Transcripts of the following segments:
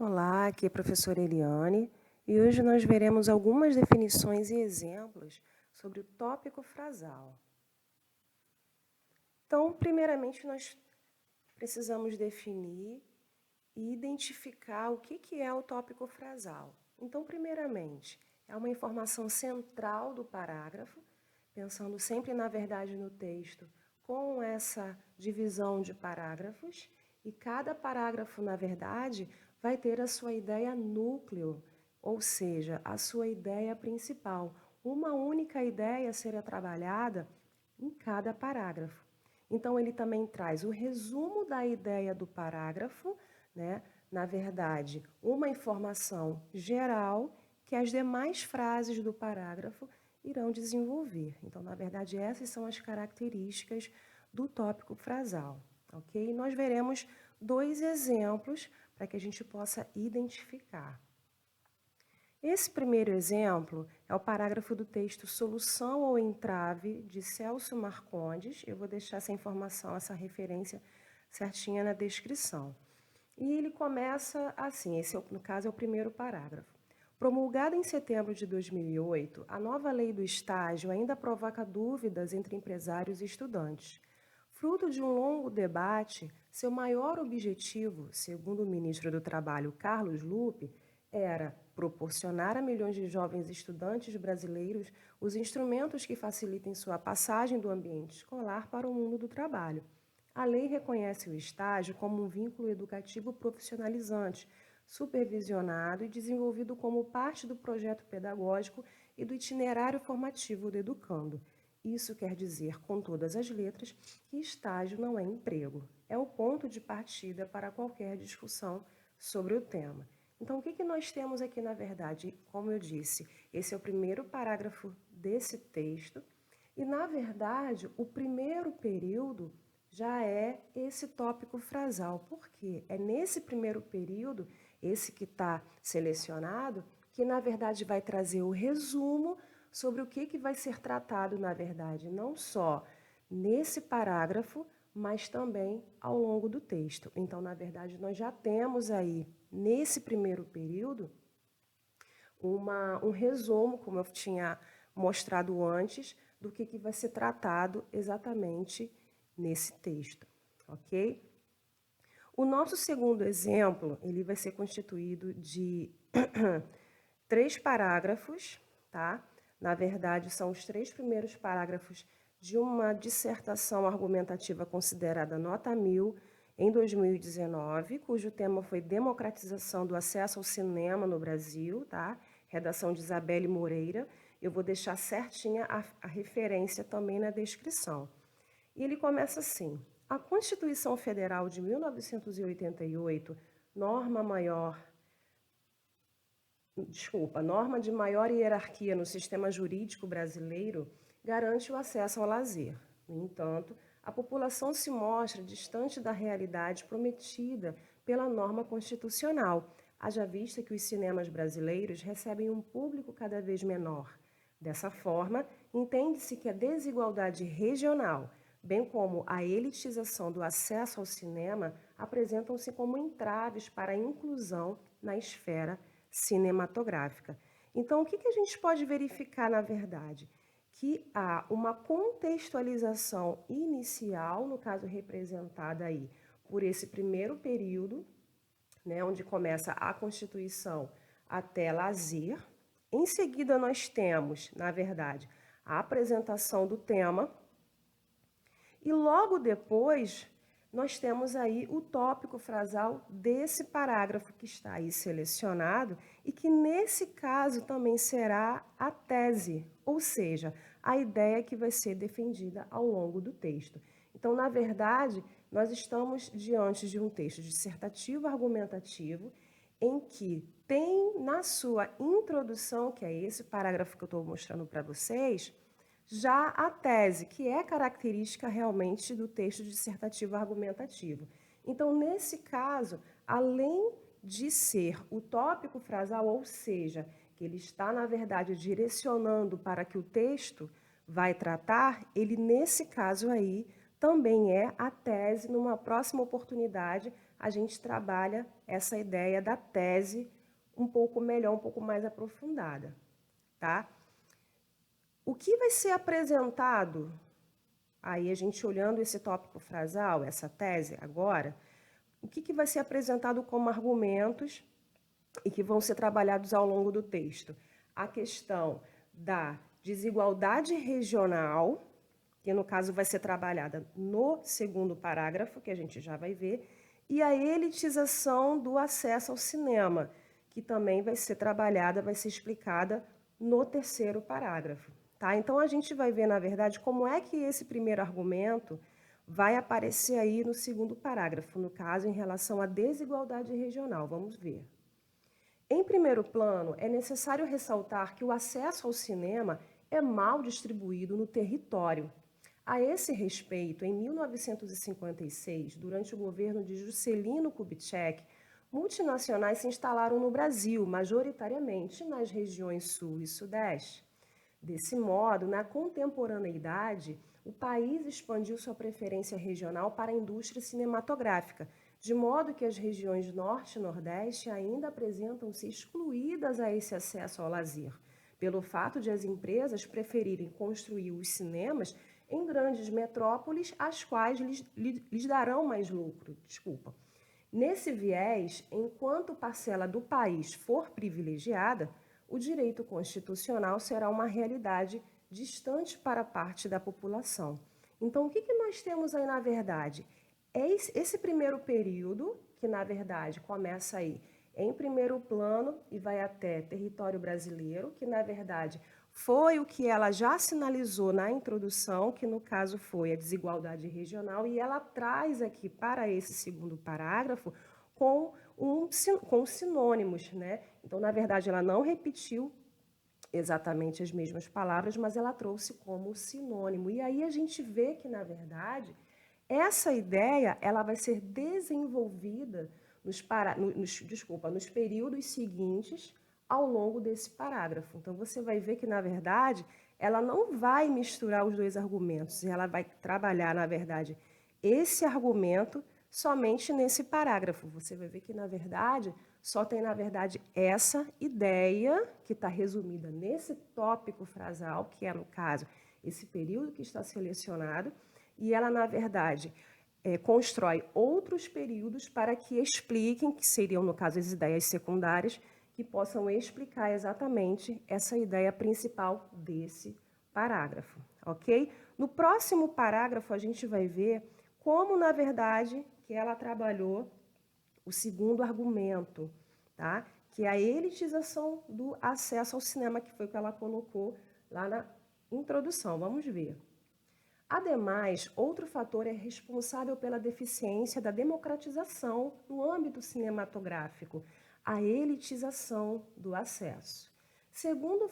Olá, aqui é a professora Eliane e hoje nós veremos algumas definições e exemplos sobre o tópico frasal. Então, primeiramente, nós precisamos definir e identificar o que é o tópico frasal. Então, primeiramente, é uma informação central do parágrafo, pensando sempre, na verdade, no texto, com essa divisão de parágrafos, e cada parágrafo, na verdade, vai ter a sua ideia núcleo, ou seja, a sua ideia principal. Uma única ideia será trabalhada em cada parágrafo. Então, ele também traz o resumo da ideia do parágrafo, né? Na verdade, uma informação geral que as demais frases do parágrafo irão desenvolver. Então, na verdade, essas são as características do tópico frasal, ok? E nós veremos dois exemplos para que a gente possa identificar. Esse primeiro exemplo é o parágrafo do texto Solução ou Entrave, de Celso Marcondes. Eu vou deixar essa informação, essa referência certinha na descrição. E ele começa assim, no caso é o primeiro parágrafo. Promulgada em setembro de 2008, a nova lei do estágio ainda provoca dúvidas entre empresários e estudantes. Fruto de um longo debate, seu maior objetivo, segundo o ministro do Trabalho, Carlos Lupe, era proporcionar a milhões de jovens estudantes brasileiros os instrumentos que facilitem sua passagem do ambiente escolar para o mundo do trabalho. A lei reconhece o estágio como um vínculo educativo profissionalizante, supervisionado e desenvolvido como parte do projeto pedagógico e do itinerário formativo do educando. Isso quer dizer, com todas as letras, que estágio não é emprego. É o ponto de partida para qualquer discussão sobre o tema. Então, o que nós temos aqui, na verdade? Como eu disse, esse é o primeiro parágrafo desse texto, e, na verdade, o primeiro período já é esse tópico frasal. Por quê? É nesse primeiro período, esse que está selecionado, que, na verdade, vai trazer o resumo sobre o que vai ser tratado, na verdade, não só nesse parágrafo, mas também ao longo do texto. Então, na verdade, nós já temos aí, nesse primeiro período, um resumo, como eu tinha mostrado antes, do que vai ser tratado exatamente nesse texto, ok? O nosso segundo exemplo, ele vai ser constituído de 3 parágrafos, tá? Na verdade, são os 3 primeiros parágrafos de uma dissertação argumentativa considerada nota 1000 em 2019, cujo tema foi Democratização do Acesso ao Cinema no Brasil, tá? Redação de Isabelle Moreira. Eu vou deixar certinha a referência também na descrição. E ele começa assim: a Constituição Federal de 1988, norma de maior hierarquia no sistema jurídico brasileiro, garante o acesso ao lazer. No entanto, a população se mostra distante da realidade prometida pela norma constitucional, haja vista que os cinemas brasileiros recebem um público cada vez menor. Dessa forma, entende-se que a desigualdade regional, bem como a elitização do acesso ao cinema, apresentam-se como entraves para a inclusão na esfera cinematográfica. Então, o que a gente pode verificar, na verdade? Que há uma contextualização inicial, no caso representada aí por esse primeiro período, né, onde começa a Constituição até lazer. Em seguida, nós temos, na verdade, a apresentação do tema. E logo depois, nós temos aí o tópico frasal desse parágrafo que está aí selecionado e que, nesse caso, também será a tese, ou seja, a ideia que vai ser defendida ao longo do texto. Então, na verdade, nós estamos diante de um texto dissertativo argumentativo em que tem na sua introdução, que é esse parágrafo que eu estou mostrando para vocês, já a tese, que é característica realmente do texto dissertativo argumentativo. Então, nesse caso, além de ser o tópico frasal, ou seja, que ele está, na verdade, direcionando para que o texto vai tratar, ele, nesse caso aí, também é a tese, numa próxima oportunidade, a gente trabalha essa ideia da tese um pouco melhor, um pouco mais aprofundada, tá? O que vai ser apresentado, aí a gente olhando esse tópico frasal, essa tese agora, o que vai ser apresentado como argumentos e que vão ser trabalhados ao longo do texto? A questão da desigualdade regional, que no caso vai ser trabalhada no segundo parágrafo, que a gente já vai ver, e a elitização do acesso ao cinema, que também vai ser trabalhada, vai ser explicada no terceiro parágrafo. Tá? Então, a gente vai ver, na verdade, como é que esse primeiro argumento vai aparecer aí no segundo parágrafo, no caso, em relação à desigualdade regional. Vamos ver. Em primeiro plano, é necessário ressaltar que o acesso ao cinema é mal distribuído no território. A esse respeito, em 1956, durante o governo de Juscelino Kubitschek, multinacionais se instalaram no Brasil, majoritariamente nas regiões Sul e Sudeste. Desse modo, na contemporaneidade, o país expandiu sua preferência regional para a indústria cinematográfica, de modo que as regiões Norte e Nordeste ainda apresentam-se excluídas a esse acesso ao lazer, pelo fato de as empresas preferirem construir os cinemas em grandes metrópoles, às quais lhes darão mais lucro. Nesse viés, enquanto parcela do país for privilegiada, o direito constitucional será uma realidade distante para parte da população. Então, o que nós temos aí, na verdade? É esse primeiro período, que, na verdade, começa aí em primeiro plano e vai até território brasileiro, que, na verdade, foi o que ela já sinalizou na introdução, que, no caso, foi a desigualdade regional, e ela traz aqui para esse segundo parágrafo com sinônimos, né? Então, na verdade, ela não repetiu exatamente as mesmas palavras, mas ela trouxe como sinônimo. E aí a gente vê que, na verdade, essa ideia ela vai ser desenvolvida nos períodos seguintes ao longo desse parágrafo. Então, você vai ver que, na verdade, ela não vai misturar os dois argumentos, ela vai trabalhar, na verdade, esse argumento somente nesse parágrafo. Você vai ver que, na verdade, só tem, na verdade, essa ideia que está resumida nesse tópico frasal, que é, no caso, esse período que está selecionado, e ela, na verdade, constrói outros períodos para que expliquem, que seriam, no caso, as ideias secundárias, que possam explicar exatamente essa ideia principal desse parágrafo, ok? No próximo parágrafo, a gente vai ver como, na verdade, que ela trabalhou o segundo argumento, tá? Que é a elitização do acesso ao cinema, que foi o que ela colocou lá na introdução. Vamos ver. Ademais, outro fator é responsável pela deficiência da democratização no âmbito cinematográfico, a elitização do acesso. Segundo o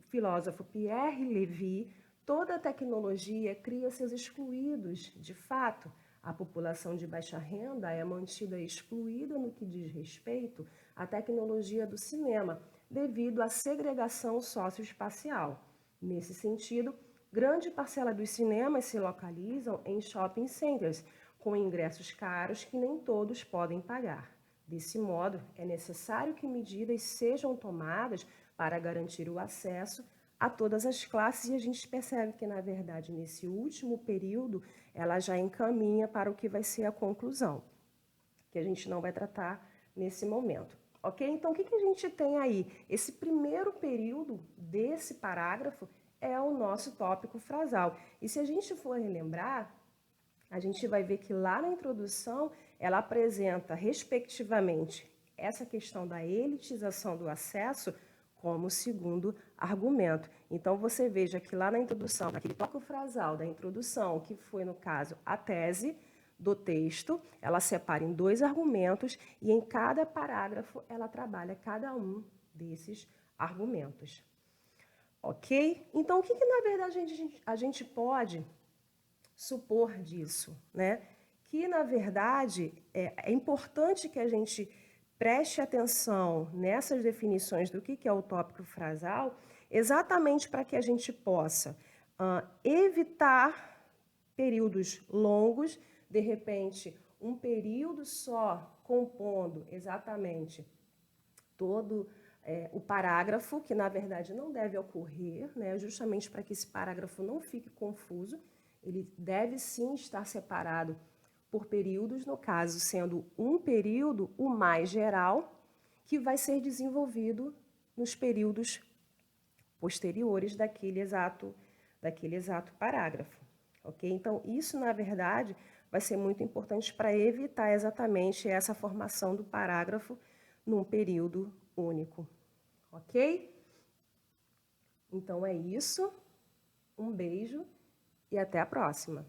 filósofo Pierre Lévy, toda tecnologia cria seus excluídos. De fato, a população de baixa renda é mantida excluída no que diz respeito à tecnologia do cinema, devido à segregação socioespacial. Nesse sentido, grande parcela dos cinemas se localizam em shopping centers, com ingressos caros que nem todos podem pagar. Desse modo, é necessário que medidas sejam tomadas para garantir o acesso a todas as classes, e a gente percebe que, na verdade, nesse último período, ela já encaminha para o que vai ser a conclusão, que a gente não vai tratar nesse momento. Ok? Então, o que a gente tem aí? Esse primeiro período desse parágrafo é o nosso tópico frasal. E se a gente for relembrar, a gente vai ver que lá na introdução ela apresenta, respectivamente, essa questão da elitização do acesso como segundo argumento. Então, você veja que lá na introdução, naquele tópico frasal da introdução, que foi, no caso, a tese do texto, ela separa em dois argumentos e em cada parágrafo ela trabalha cada um desses argumentos. Ok? Então, o que na verdade, a gente pode supor disso, né? Que, na verdade, é importante que a gente preste atenção nessas definições do que é o tópico frasal, exatamente para que a gente possa evitar períodos longos, de repente, um período só compondo exatamente todo o parágrafo, que na verdade não deve ocorrer, né, justamente para que esse parágrafo não fique confuso, ele deve sim estar separado por períodos, no caso sendo um período o mais geral, que vai ser desenvolvido nos períodos posteriores daquele exato parágrafo. Ok? Então, isso, na verdade, vai ser muito importante para evitar exatamente essa formação do parágrafo num período único. Ok? Então, é isso. Um beijo e até a próxima.